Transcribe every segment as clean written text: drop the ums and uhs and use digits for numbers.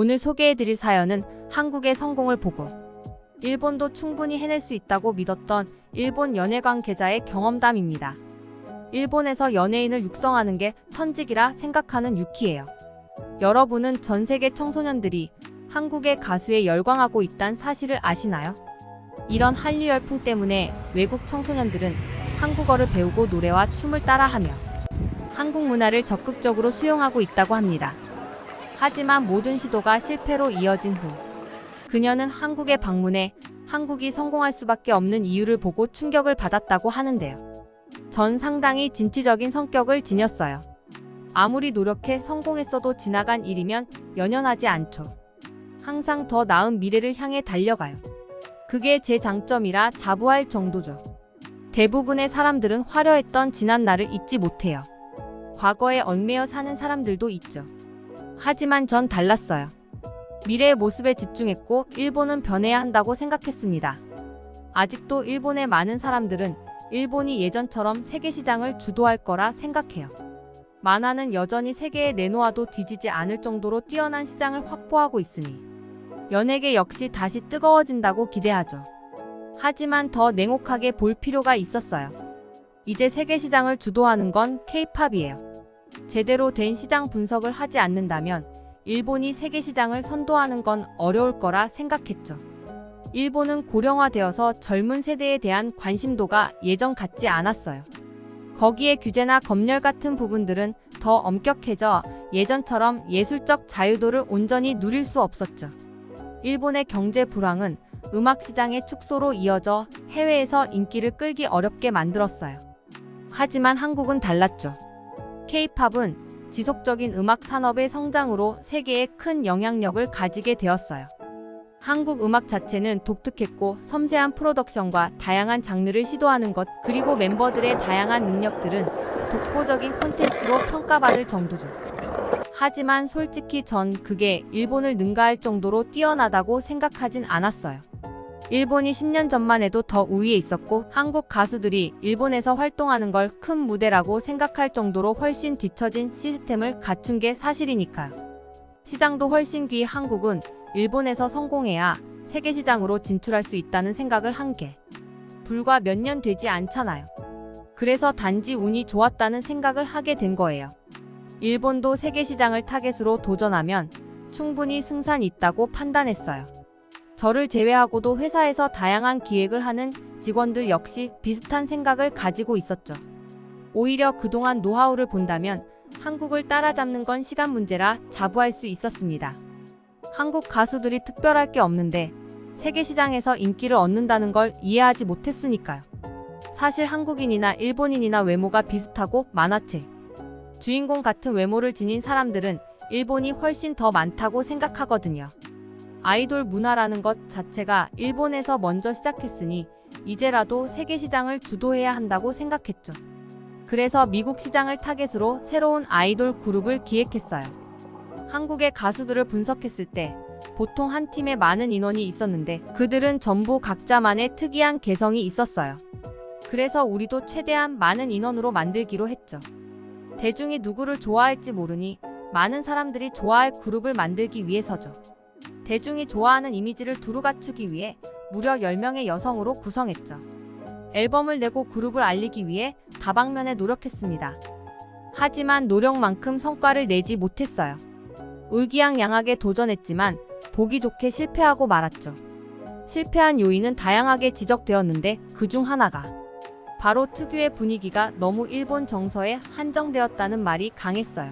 오늘 소개해드릴 사연은 한국의 성공을 보고 일본도 충분히 해낼 수 있다고 믿었던 일본 연예 관계자의 경험담입니다. 일본에서 연예인을 육성하는 게 천직이라 생각하는 유키예요. 여러분은 전 세계 청소년들이 한국의 가수에 열광하고 있다는 사실을 아시나요? 이런 한류 열풍 때문에 외국 청소년들은 한국어를 배우고 노래와 춤을 따라하며 한국 문화를 적극적으로 수용하고 있다고 합니다. 하지만 모든 시도가 실패로 이어진 후 그녀는 한국에 방문해 한국이 성공할 수밖에 없는 이유를 보고 충격을 받았다고 하는데요. 전 상당히 진취적인 성격을 지녔어요. 아무리 노력해 성공했어도 지나간 일이면 연연하지 않죠. 항상 더 나은 미래를 향해 달려가요. 그게 제 장점이라 자부할 정도죠. 대부분의 사람들은 화려했던 지난 날을 잊지 못해요. 과거에 얽매여 사는 사람들도 있죠. 하지만 전 달랐어요. 미래의 모습에 집중했고 일본은 변해야 한다고 생각했습니다. 아직도 일본의 많은 사람들은 일본이 예전처럼 세계 시장을 주도할 거라 생각해요. 만화는 여전히 세계에 내놓아도 뒤지지 않을 정도로 뛰어난 시장을 확보하고 있으니 연예계 역시 다시 뜨거워진다고 기대하죠. 하지만 더 냉혹하게 볼 필요가 있었어요. 이제 세계 시장을 주도하는 건 K-팝이에요. 제대로 된 시장 분석을 하지 않는다면 일본이 세계 시장을 선도하는 건 어려울 거라 생각했죠. 일본은 고령화되어서 젊은 세대에 대한 관심도가 예전 같지 않았어요. 거기에 규제나 검열 같은 부분들은 더 엄격해져 예전처럼 예술적 자유도를 온전히 누릴 수 없었죠. 일본의 경제 불황은 음악 시장의 축소로 이어져 해외에서 인기를 끌기 어렵게 만들었어요. 하지만 한국은 달랐죠. K-팝은 지속적인 음악 산업의 성장으로 세계에 큰 영향력을 가지게 되었어요. 한국 음악 자체는 독특했고 섬세한 프로덕션과 다양한 장르를 시도하는 것, 그리고 멤버들의 다양한 능력들은 독보적인 콘텐츠로 평가받을 정도죠. 하지만 솔직히 전 그게 일본을 능가할 정도로 뛰어나다고 생각하진 않았어요. 일본이 10년 전만 해도 더 우위에 있었고 한국 가수들이 일본에서 활동하는 걸 큰 무대라고 생각할 정도로 훨씬 뒤처진 시스템을 갖춘 게 사실이니까요. 시장도 훨씬 귀 한국은 일본에서 성공해야 세계 시장으로 진출할 수 있다는 생각을 한 게 불과 몇 년 되지 않잖아요. 그래서 단지 운이 좋았다는 생각을 하게 된 거예요. 일본도 세계 시장을 타겟으로 도전하면 충분히 승산이 있다고 판단했어요. 저를 제외하고도 회사에서 다양한 기획을 하는 직원들 역시 비슷한 생각을 가지고 있었죠. 오히려 그동안 노하우를 본다면 한국을 따라잡는 건 시간 문제라 자부할 수 있었습니다. 한국 가수들이 특별할 게 없는데 세계 시장에서 인기를 얻는다는 걸 이해하지 못했으니까요. 사실 한국인이나 일본인이나 외모가 비슷하고 만화책 주인공 같은 외모를 지닌 사람들은 일본이 훨씬 더 많다고 생각하거든요. 아이돌 문화라는 것 자체가 일본에서 먼저 시작했으니 이제라도 세계 시장을 주도해야 한다고 생각했죠. 그래서 미국 시장을 타겟으로 새로운 아이돌 그룹을 기획했어요. 한국의 가수들을 분석했을 때 보통 한 팀에 많은 인원이 있었는데 그들은 전부 각자만의 특이한 개성이 있었어요. 그래서 우리도 최대한 많은 인원으로 만들기로 했죠. 대중이 누구를 좋아할지 모르니 많은 사람들이 좋아할 그룹을 만들기 위해서죠. 대중이 좋아하는 이미지를 두루 갖추기 위해 무려 10명의 여성으로 구성했죠. 앨범을 내고 그룹을 알리기 위해 다방면에 노력했습니다. 하지만 노력만큼 성과를 내지 못했어요. 의기양양하게 도전했지만 보기 좋게 실패하고 말았죠. 실패한 요인은 다양하게 지적되었는데 그중 하나가 바로 특유의 분위기가 너무 일본 정서에 한정되었다는 말이 강했어요.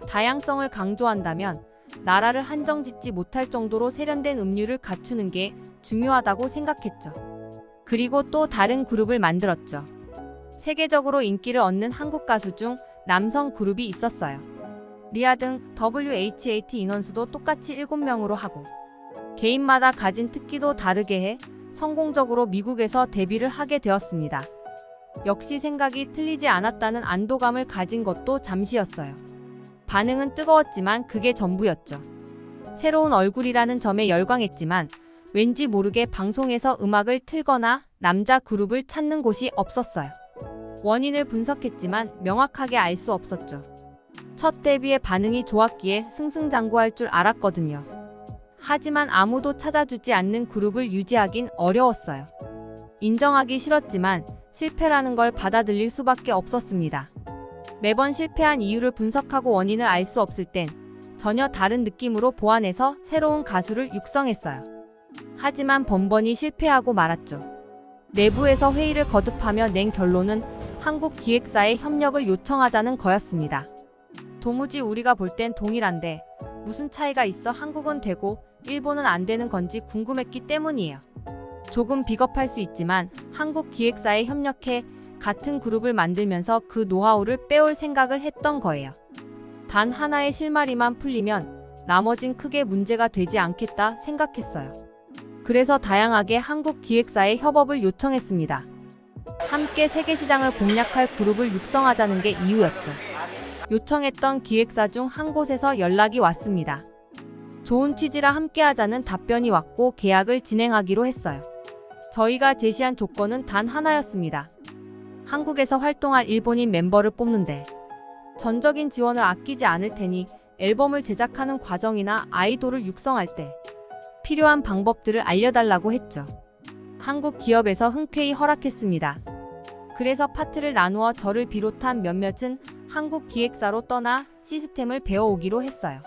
다양성을 강조한다면 나라를 한정짓지 못할 정도로 세련된 음률을 갖추는 게 중요하다고 생각했죠. 그리고 또 다른 그룹을 만들었죠. 세계적으로 인기를 얻는 한국 가수 중 남성 그룹이 있었어요. 리아 등 WHAT 인원수도 똑같이 7명으로 하고 개인마다 가진 특기도 다르게 해 성공적으로 미국에서 데뷔를 하게 되었습니다. 역시 생각이 틀리지 않았다는 안도감을 가진 것도 잠시였어요. 반응은 뜨거웠지만 그게 전부였죠. 새로운 얼굴이라는 점에 열광했지만 왠지 모르게 방송에서 음악을 틀거나 남자 그룹을 찾는 곳이 없었어요. 원인을 분석했지만 명확하게 알 수 없었죠. 첫 데뷔에 반응이 좋았기에 승승장구할 줄 알았거든요. 하지만 아무도 찾아주지 않는 그룹을 유지하긴 어려웠어요. 인정하기 싫었지만 실패라는 걸 받아들일 수밖에 없었습니다. 매번 실패한 이유를 분석하고 원인을 알 수 없을 땐 전혀 다른 느낌으로 보완해서 새로운 가수를 육성했어요. 하지만 번번이 실패하고 말았죠. 내부에서 회의를 거듭하며 낸 결론은 한국 기획사에 협력을 요청하자는 거였습니다. 도무지 우리가 볼 땐 동일한데 무슨 차이가 있어 한국은 되고 일본은 안 되는 건지 궁금했기 때문이에요. 조금 비겁할 수 있지만 한국 기획사에 협력해 같은 그룹을 만들면서 그 노하우를 빼올 생각을 했던 거예요. 단 하나의 실마리만 풀리면 나머진 크게 문제가 되지 않겠다 생각했어요. 그래서 다양하게 한국 기획사에 협업을 요청했습니다. 함께 세계 시장을 공략할 그룹을 육성하자는 게 이유였죠. 요청했던 기획사 중 한 곳에서 연락이 왔습니다. 좋은 취지라 함께하자는 답변이 왔고 계약을 진행하기로 했어요. 저희가 제시한 조건은 단 하나였습니다. 한국에서 활동할 일본인 멤버를 뽑는데 전적인 지원을 아끼지 않을 테니 앨범을 제작하는 과정이나 아이돌을 육성할 때 필요한 방법들을 알려달라고 했죠. 한국 기업에서 흔쾌히 허락했습니다. 그래서 파트를 나누어 저를 비롯한 몇몇은 한국 기획사로 떠나 시스템을 배워오기로 했어요.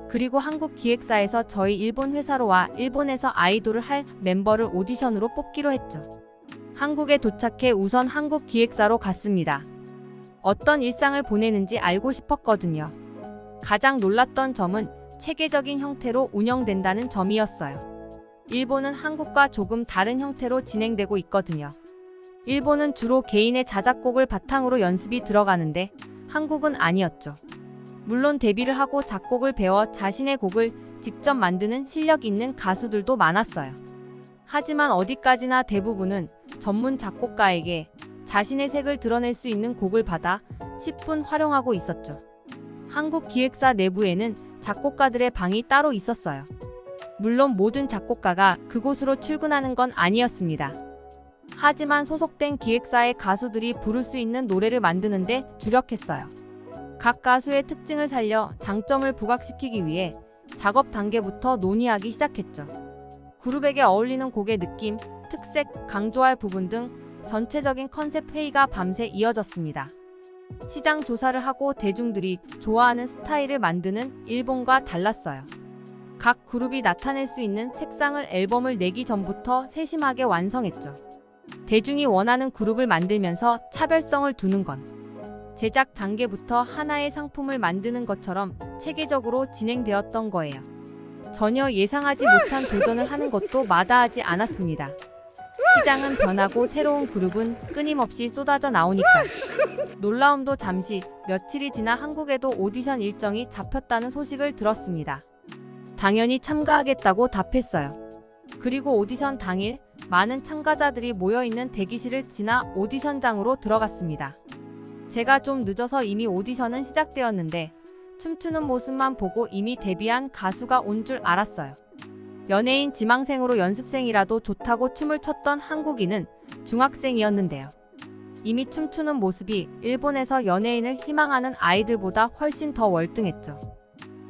그리고 한국 기획사에서 저희 일본 회사로 와 일본에서 아이돌을 할 멤버를 오디션으로 뽑기로 했죠. 한국에 도착해 우선 한국 기획사로 갔습니다. 어떤 일상을 보내는지 알고 싶었거든요. 가장 놀랐던 점은 체계적인 형태로 운영된다는 점이었어요. 일본은 한국과 조금 다른 형태로 진행되고 있거든요. 일본은 주로 개인의 자작곡을 바탕으로 연습이 들어가는데 한국은 아니었죠. 물론 데뷔를 하고 작곡을 배워 자신의 곡을 직접 만드는 실력 있는 가수들도 많았어요. 하지만 어디까지나 대부분은 전문 작곡가에게 자신의 색을 드러낼 수 있는 곡을 받아 10분 활용하고 있었죠. 한국 기획사 내부에는 작곡가들의 방이 따로 있었어요. 물론 모든 작곡가가 그곳으로 출근하는 건 아니었습니다. 하지만 소속된 기획사의 가수들이 부를 수 있는 노래를 만드는데 주력했어요. 각 가수의 특징을 살려 장점을 부각시키기 위해 작업 단계부터 논의하기 시작했죠. 그룹에게 어울리는 곡의 느낌, 특색, 강조할 부분 등 전체적인 컨셉 회의가 밤새 이어졌습니다. 시장 조사를 하고 대중들이 좋아하는 스타일을 만드는 일본과 달랐어요. 각 그룹이 나타낼 수 있는 색상을 앨범을 내기 전부터 세심하게 완성했죠. 대중이 원하는 그룹을 만들면서 차별성을 두는 건 제작 단계부터 하나의 상품을 만드는 것처럼 체계적으로 진행되었던 거예요. 전혀 예상하지 못한 도전을 하는 것도 마다하지 않았습니다. 시장은 변하고 새로운 그룹은 끊임없이 쏟아져 나오니까. 놀라움도 잠시, 며칠이 지나 한국에도 오디션 일정이 잡혔다는 소식을 들었습니다. 당연히 참가하겠다고 답했어요. 그리고 오디션 당일 많은 참가자들이 모여있는 대기실을 지나 오디션장으로 들어갔습니다. 제가 좀 늦어서 이미 오디션은 시작되었는데 춤추는 모습만 보고 이미 데뷔한 가수가 온 줄 알았어요. 연예인 지망생으로 연습생이라도 좋다고 춤을 췄던 한국인은 중학생이었는데요. 이미 춤추는 모습이 일본에서 연예인을 희망하는 아이들보다 훨씬 더 월등했죠.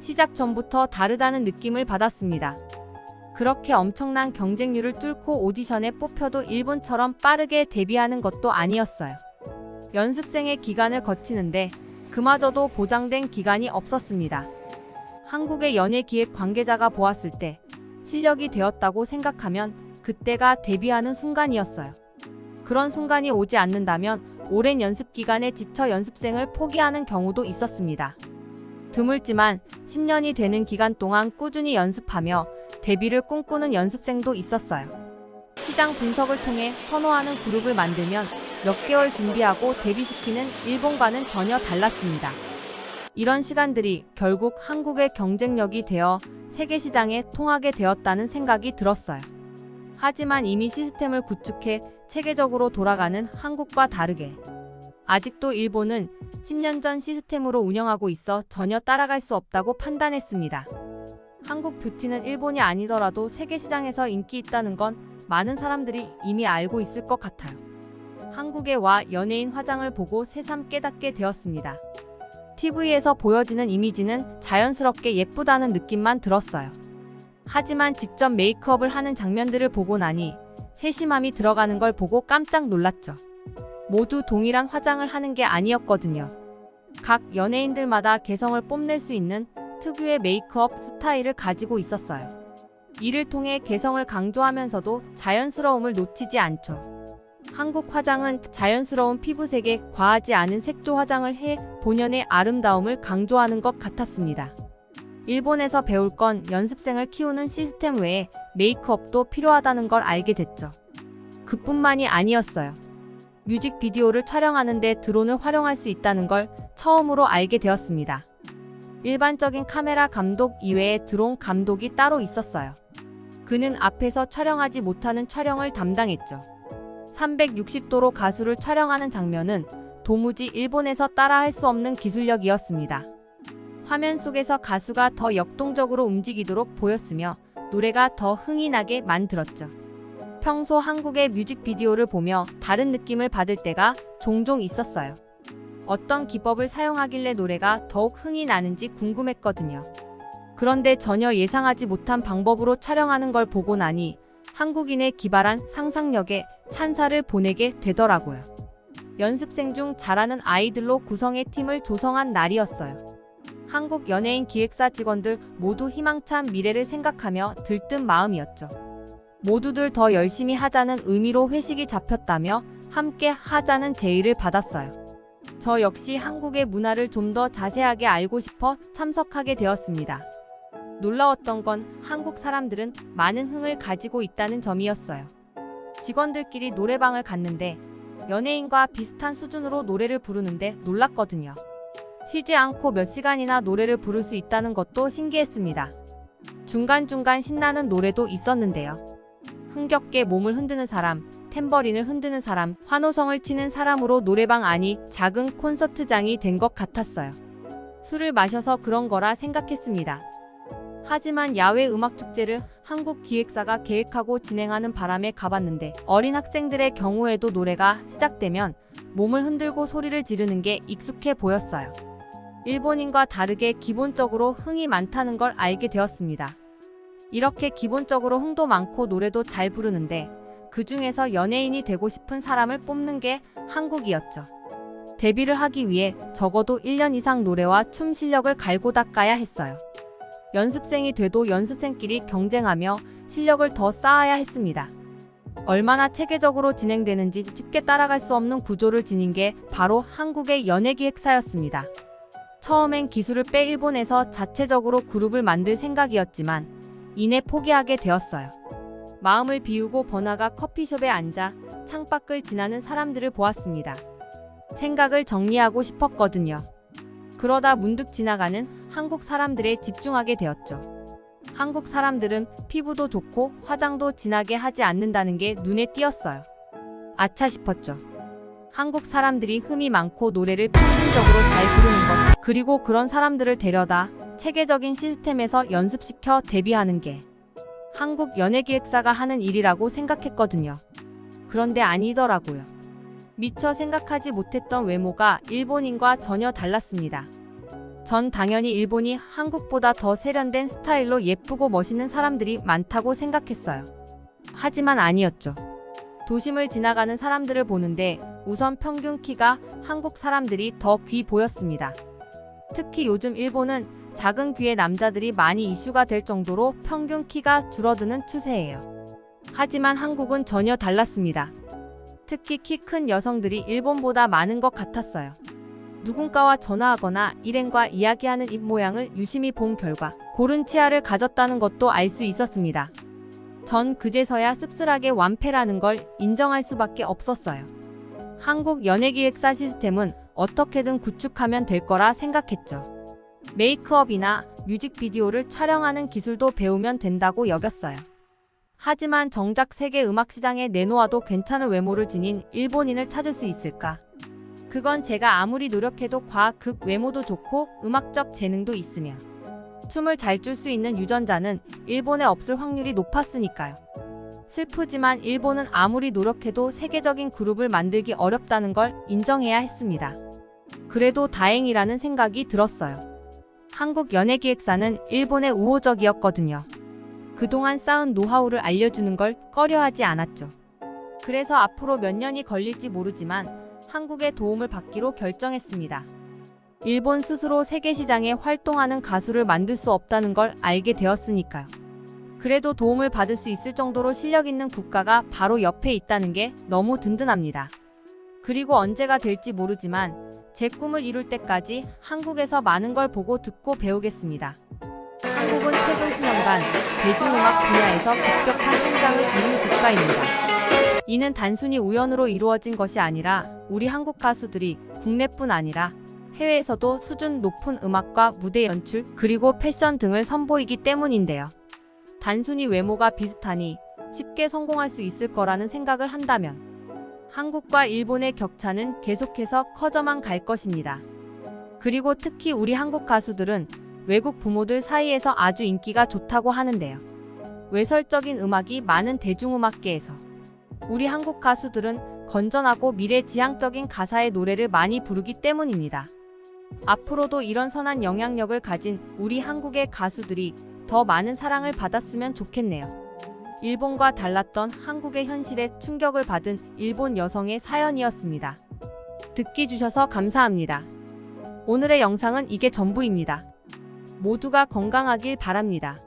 시작 전부터 다르다는 느낌을 받았습니다. 그렇게 엄청난 경쟁률을 뚫고 오디션에 뽑혀도 일본처럼 빠르게 데뷔하는 것도 아니었어요. 연습생의 기간을 거치는데 그마저도 보장된 기간이 없었습니다. 한국의 연예기획 관계자가 보았을 때 실력이 되었다고 생각하면 그때가 데뷔하는 순간이었어요. 그런 순간이 오지 않는다면 오랜 연습 기간에 지쳐 연습생을 포기하는 경우도 있었습니다. 드물지만 10년이 되는 기간 동안 꾸준히 연습하며 데뷔를 꿈꾸는 연습생도 있었어요. 시장 분석을 통해 선호하는 그룹을 만들면 몇 개월 준비하고 데뷔시키는 일본과는 전혀 달랐습니다. 이런 시간들이 결국 한국의 경쟁력이 되어 세계 시장에 통하게 되었다는 생각이 들었어요. 하지만 이미 시스템을 구축해 체계적으로 돌아가는 한국과 다르게 아직도 일본은 10년 전 시스템으로 운영하고 있어 전혀 따라갈 수 없다고 판단했습니다. 한국 뷰티는 일본이 아니더라도 세계 시장에서 인기 있다는 건 많은 사람들이 이미 알고 있을 것 같아요. 한국에 와 연예인 화장을 보고 새삼 깨닫게 되었습니다. TV에서 보여지는 이미지는 자연스럽게 예쁘다는 느낌만 들었어요. 하지만 직접 메이크업을 하는 장면들을 보고 나니 세심함이 들어가는 걸 보고 깜짝 놀랐죠. 모두 동일한 화장을 하는 게 아니었거든요. 각 연예인들마다 개성을 뽐낼 수 있는 특유의 메이크업 스타일을 가지고 있었어요. 이를 통해 개성을 강조하면서도 자연스러움을 놓치지 않죠. 한국 화장은 자연스러운 피부색에 과하지 않은 색조 화장을 해 본연의 아름다움을 강조하는 것 같았습니다. 일본에서 배울 건 연습생을 키우는 시스템 외에 메이크업도 필요하다는 걸 알게 됐죠. 그뿐만이 아니었어요. 뮤직비디오를 촬영하는데 드론을 활용할 수 있다는 걸 처음으로 알게 되었습니다. 일반적인 카메라 감독 이외에 드론 감독이 따로 있었어요. 그는 앞에서 촬영하지 못하는 촬영을 담당했죠. 360도로 가수를 촬영하는 장면은 도무지 일본에서 따라할 수 없는 기술력이었습니다. 화면 속에서 가수가 더 역동적으로 움직이도록 보였으며 노래가 더 흥이 나게 만들었죠. 평소 한국의 뮤직비디오를 보며 다른 느낌을 받을 때가 종종 있었어요. 어떤 기법을 사용하길래 노래가 더욱 흥이 나는지 궁금했거든요. 그런데 전혀 예상하지 못한 방법으로 촬영하는 걸 보고 나니 한국인의 기발한 상상력에 찬사를 보내게 되더라고요. 연습생 중 잘하는 아이들로 구성의 팀을 조성한 날이었어요. 한국 연예인 기획사 직원들 모두 희망찬 미래를 생각하며 들뜬 마음이었죠. 모두들 더 열심히 하자는 의미로 회식이 잡혔다며 함께 하자는 제의를 받았어요. 저 역시 한국의 문화를 좀 더 자세하게 알고 싶어 참석하게 되었습니다. 놀라웠던 건 한국 사람들은 많은 흥을 가지고 있다는 점이었어요. 직원들끼리 노래방을 갔는데 연예인과 비슷한 수준으로 노래를 부르는데 놀랐거든요. 쉬지 않고 몇 시간이나 노래를 부를 수 있다는 것도 신기했습니다. 중간중간 신나는 노래도 있었는데요. 흥겹게 몸을 흔드는 사람, 탬버린을 흔드는 사람, 환호성을 치는 사람으로 노래방 안이 작은 콘서트장이 된 것 같았어요. 술을 마셔서 그런 거라 생각했습니다. 하지만 야외 음악축제를 한국 기획사가 계획하고 진행하는 바람에 가봤는데 어린 학생들의 경우에도 노래가 시작되면 몸을 흔들고 소리를 지르는 게 익숙해 보였어요. 일본인과 다르게 기본적으로 흥이 많다는 걸 알게 되었습니다. 이렇게 기본적으로 흥도 많고 노래도 잘 부르는데 그 중에서 연예인이 되고 싶은 사람을 뽑는 게 한국이었죠. 데뷔를 하기 위해 적어도 1년 이상 노래와 춤 실력을 갈고 닦아야 했어요. 연습생이 돼도 연습생끼리 경쟁하며 실력을 더 쌓아야 했습니다. 얼마나 체계적으로 진행되는지 쉽게 따라갈 수 없는 구조를 지닌 게 바로 한국의 연예기획사였습니다. 처음엔 기술을 빼 일본에서 자체적으로 그룹을 만들 생각이었지만 이내 포기하게 되었어요. 마음을 비우고 번화가 커피숍에 앉아 창밖을 지나는 사람들을 보았습니다. 생각을 정리하고 싶었거든요. 그러다 문득 지나가는 한국 사람들에 집중하게 되었죠. 한국 사람들은 피부도 좋고 화장도 진하게 하지 않는다는 게 눈에 띄었어요. 아차 싶었죠. 한국 사람들이 흠이 많고 노래를 평균적으로 잘 부르는 것, 그리고 그런 사람들을 데려다 체계적인 시스템에서 연습시켜 데뷔하는 게 한국 연예기획사가 하는 일이라고 생각했거든요. 그런데 아니더라고요. 미처 생각하지 못했던 외모가 일본인과 전혀 달랐습니다. 전 당연히 일본이 한국보다 더 세련된 스타일로 예쁘고 멋있는 사람들이 많다고 생각했어요. 하지만 아니었죠. 도심을 지나가는 사람들을 보는데 우선 평균 키가 한국 사람들이 더 귀 보였습니다. 특히 요즘 일본은 작은 귀의 남자들이 많이 이슈가 될 정도로 평균 키가 줄어드는 추세예요. 하지만 한국은 전혀 달랐습니다. 특히 키 큰 여성들이 일본보다 많은 것 같았어요. 누군가와 전화하거나 일행과 이야기하는 입모양을 유심히 본 결과 고른 치아를 가졌다는 것도 알 수 있었습니다. 전 그제서야 씁쓸하게 완패라는 걸 인정할 수밖에 없었어요. 한국 연예기획사 시스템은 어떻게든 구축하면 될 거라 생각했죠. 메이크업이나 뮤직비디오를 촬영하는 기술도 배우면 된다고 여겼어요. 하지만 정작 세계 음악시장에 내놓아도 괜찮은 외모를 지닌 일본인을 찾을 수 있을까? 그건 제가 아무리 노력해도 과극 외모도 좋고 음악적 재능도 있으며 춤을 잘 출 수 있는 유전자는 일본에 없을 확률이 높았으니까요. 슬프지만 일본은 아무리 노력해도 세계적인 그룹을 만들기 어렵다는 걸 인정해야 했습니다. 그래도 다행이라는 생각이 들었어요. 한국 연예기획사는 일본에 우호적이었거든요. 그동안 쌓은 노하우를 알려주는 걸 꺼려하지 않았죠. 그래서 앞으로 몇 년이 걸릴지 모르지만 한국의 도움을 받기로 결정했습니다. 일본 스스로 세계 시장에 활동하는 가수를 만들 수 없다는 걸 알게 되었으니까요. 그래도 도움을 받을 수 있을 정도로 실력 있는 국가가 바로 옆에 있다는 게 너무 든든합니다. 그리고 언제가 될지 모르지만 제 꿈을 이룰 때까지 한국에서 많은 걸 보고 듣고 배우겠습니다. 한국은 최근 수년간 대중음악 분야에서 급격한 성장을 이룬 국가입니다. 이는 단순히 우연으로 이루어진 것이 아니라 우리 한국 가수들이 국내뿐 아니라 해외에서도 수준 높은 음악과 무대 연출 그리고 패션 등을 선보이기 때문인데요. 단순히 외모가 비슷하니 쉽게 성공할 수 있을 거라는 생각을 한다면 한국과 일본의 격차는 계속해서 커져만 갈 것입니다. 그리고 특히 우리 한국 가수들은 외국 부모들 사이에서 아주 인기가 좋다고 하는데요. 외설적인 음악이 많은 대중음악계에서 우리 한국 가수들은 건전하고 미래지향적인 가사의 노래를 많이 부르기 때문입니다. 앞으로도 이런 선한 영향력을 가진 우리 한국의 가수들이 더 많은 사랑을 받았으면 좋겠네요. 일본과 달랐던 한국의 현실에 충격을 받은 일본 여성의 사연이었습니다. 듣기 주셔서 감사합니다. 오늘의 영상은 이게 전부입니다. 모두가 건강하길 바랍니다.